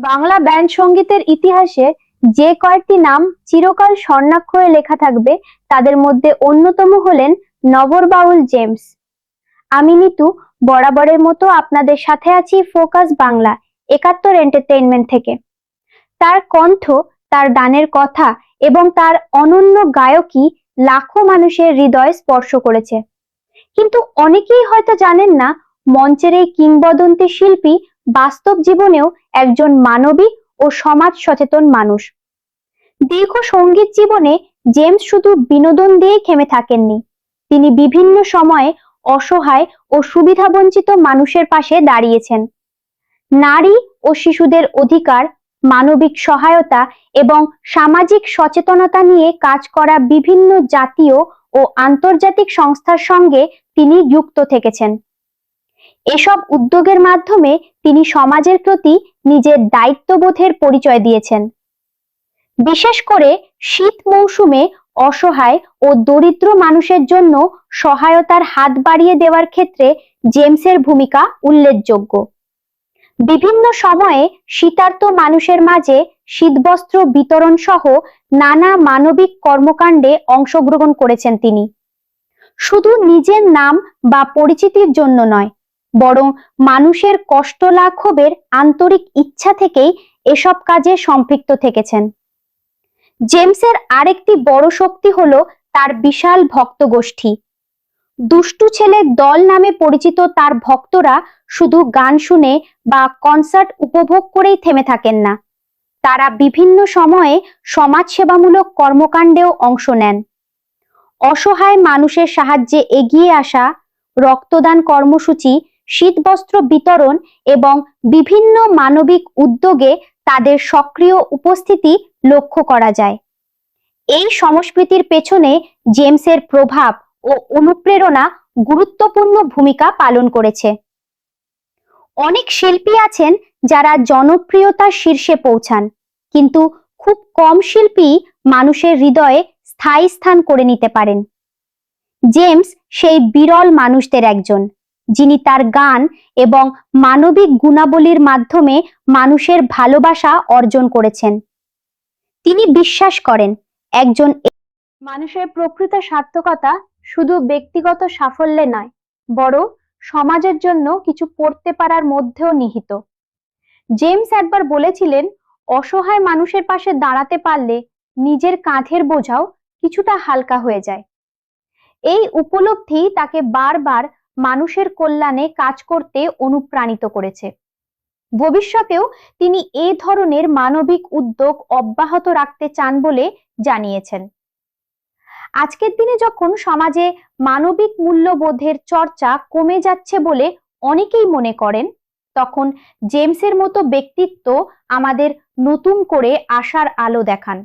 Bangla band সঙ্গীতের ইতিহাসে যে কয়েকটি নাম চিরকাল স্বর্ণাক্ষরে লেখা থাকবে তাদের মধ্যে অন্যতম হলেন নগর বাউল জেমস। আমি নিতু বরাবরের মতো আপনাদের সাথে আছি ফোকাস বাংলা ৭১ এন্টারটেইনমেন্ট থেকে। তার কণ্ঠ, তার গানের কথা এবং তার অনন্য গায়কী লাখো মানুষের হৃদয় স্পর্শ করেছে। কিন্তু অনেকেই হয়তো জানেন না, মঞ্চের এই কিংবদন্তি শিল্পী বাস্তব জীবনেও একজন মানবিক ও সমাজ সচেতন মানুষ। দীর্ঘ সঙ্গীত জীবনে জেমস শুধু বিনোদন দিয়ে থেমে থাকেননি, তিনি বিভিন্ন সময়ে অসহায় ও সুবিধাবঞ্চিত মানুষের পাশে দাঁড়িয়েছেন। নারী ও শিশুদের অধিকার, মানবিক সহায়তা এবং সামাজিক সচেতনতা নিয়ে কাজ করা বিভিন্ন জাতীয় ও আন্তর্জাতিক সংস্থার সঙ্গে তিনি যুক্ত থেকেছেন। এসব উদ্যোগের মাধ্যমে তিনি সমাজের প্রতি নিজের দায়িত্ববোধের পরিচয় দিয়েছেন। বিশেষ করে শীত মৌসুমে অসহায় ও দরিদ্র মানুষের জন্য সহায়তার হাত বাড়িয়ে দেওয়ার ক্ষেত্রে জেমসের ভূমিকা উল্লেখযোগ্য। বিভিন্ন সময়ে শীতার্ত মানুষের মাঝে শীতবস্ত্র বিতরণ সহ নানা মানবিক কর্মকাণ্ডে অংশগ্রহণ করেছেন তিনি। শুধু নিজের নাম বা পরিচিতির জন্য নয়, বরং মানুষের কষ্ট লাঘবের আন্তরিক ইচ্ছা থেকেই এসব কাজে সম্পৃক্ত থেকেছেন। জেমসের আরেকটি বড় শক্তি হলো তার বিশাল ভক্ত গোষ্ঠী। দুষ্টু ছেলের দল নামে পরিচিত তার ভক্তরা শুধু গান শুনে বা কনসার্ট উপভোগ করেই থেমে থাকেন না, তারা বিভিন্ন সময়ে সমাজসেবামূলক কর্মকাণ্ডেও অংশ নেন। অসহায় মানুষের সাহায্যে এগিয়ে আসা, রক্তদান কর্মসূচি, শীতবস্ত্র বিতরণ এবং বিভিন্ন মানবিক উদ্যোগে তাদের সক্রিয় উপস্থিতি লক্ষ্য করা যায়। এই সংস্কৃতির পেছনে জেমসের প্রভাব ও অনুপ্রেরণা গুরুত্বপূর্ণ ভূমিকা পালন করেছে। অনেক শিল্পী আছেন যারা জনপ্রিয়তার শীর্ষে পৌঁছান, কিন্তু খুব কম শিল্পী মানুষের হৃদয়ে স্থায়ী স্থান করে নিতে পারেন। জেমস সেই বিরল মানুষদের একজন, যিনি তার গান এবং মানবিক গুণাবলীর মাধ্যমে মানুষের ভালোবাসা অর্জন করেছেন। তিনি বিশ্বাস করেন, একজন মানুষের প্রকৃত সার্থকতা শুধু ব্যক্তিগত সাফল্যে নয়, বরং সমাজের জন্য কিছু করতে পারার মধ্যেও নিহিত। জেমস একবার বলেছিলেন, অসহায় মানুষের পাশে দাঁড়াতে পারলে নিজের কাঁধের বোঝাও কিছুটা হালকা হয়ে যায়। এই উপলব্ধি তাকে বারবার মানুষের কল্যাণে কাজ করতে অনুপ্রাণিত করেছে। ভবিষ্যতেও তিনি এ ধরনের মানবিক উদ্যোগ অব্যাহত রাখতে চান বলে জানিয়েছেন। আজকের দিনে যখন সমাজে মানবিক মূল্যবোধের চর্চা কমে যাচ্ছে বলে অনেকেই মনে করেন, তখন জেমসের মতো ব্যক্তিত্ব আমাদের নতুন করে আশার আলো দেখান।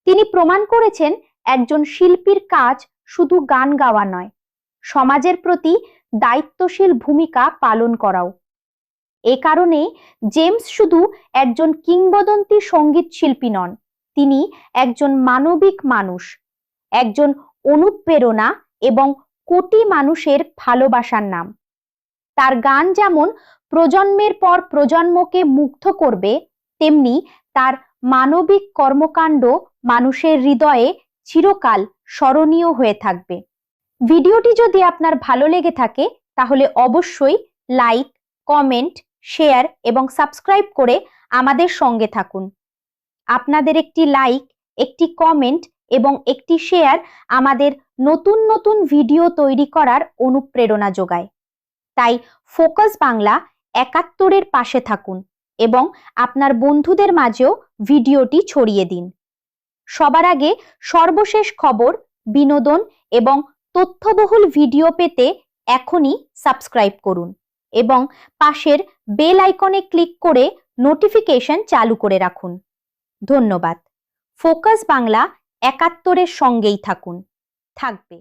তিনি প্রমাণ করেছেন, একজন শিল্পীর কাজ শুধু গান গাওয়া নয়, সমাজের প্রতি দায়িত্বশীল ভূমিকা পালন করাও। এ কারণে জেমস শুধু একজন কিংবদন্তি সঙ্গীত শিল্পী নন, তিনি একজন মানবিক মানুষ, একজন অনুপ্রেরণা এবং কোটি মানুষের ভালোবাসার নাম। তার গান যেমন প্রজন্মের পর প্রজন্মকে মুগ্ধ করবে, তেমনি তার মানবিক কর্মকাণ্ড মানুষের হৃদয়ে চিরকাল স্মরণীয় হয়ে থাকবে। ভিডিওটি যদি আপনার ভালো লেগে থাকে তাহলে অবশ্যই লাইক, কমেন্ট, শেয়ার এবং সাবস্ক্রাইব করে আমাদের সঙ্গে থাকুন। আপনাদের একটি লাইক, একটি কমেন্ট এবং একটি শেয়ার আমাদের নতুন নতুন ভিডিও তৈরি করার অনুপ্রেরণা যোগায়। তাই ফোকাস বাংলা ৭১-এর পাশে থাকুন এবং আপনার বন্ধুদের মাঝেও ভিডিওটি ছড়িয়ে দিন। সবার আগে সর্বশেষ খবর, বিনোদন এবং তথ্যবহুল ভিডিও পেতে এখনই সাবস্ক্রাইব করুন এবং পাশের বেল আইকনে ক্লিক করে নোটিফিকেশন চালু করে রাখুন। ধন্যবাদ। ফোকাস বাংলা ৭১-এর সঙ্গেই থাকুন, থাকবে।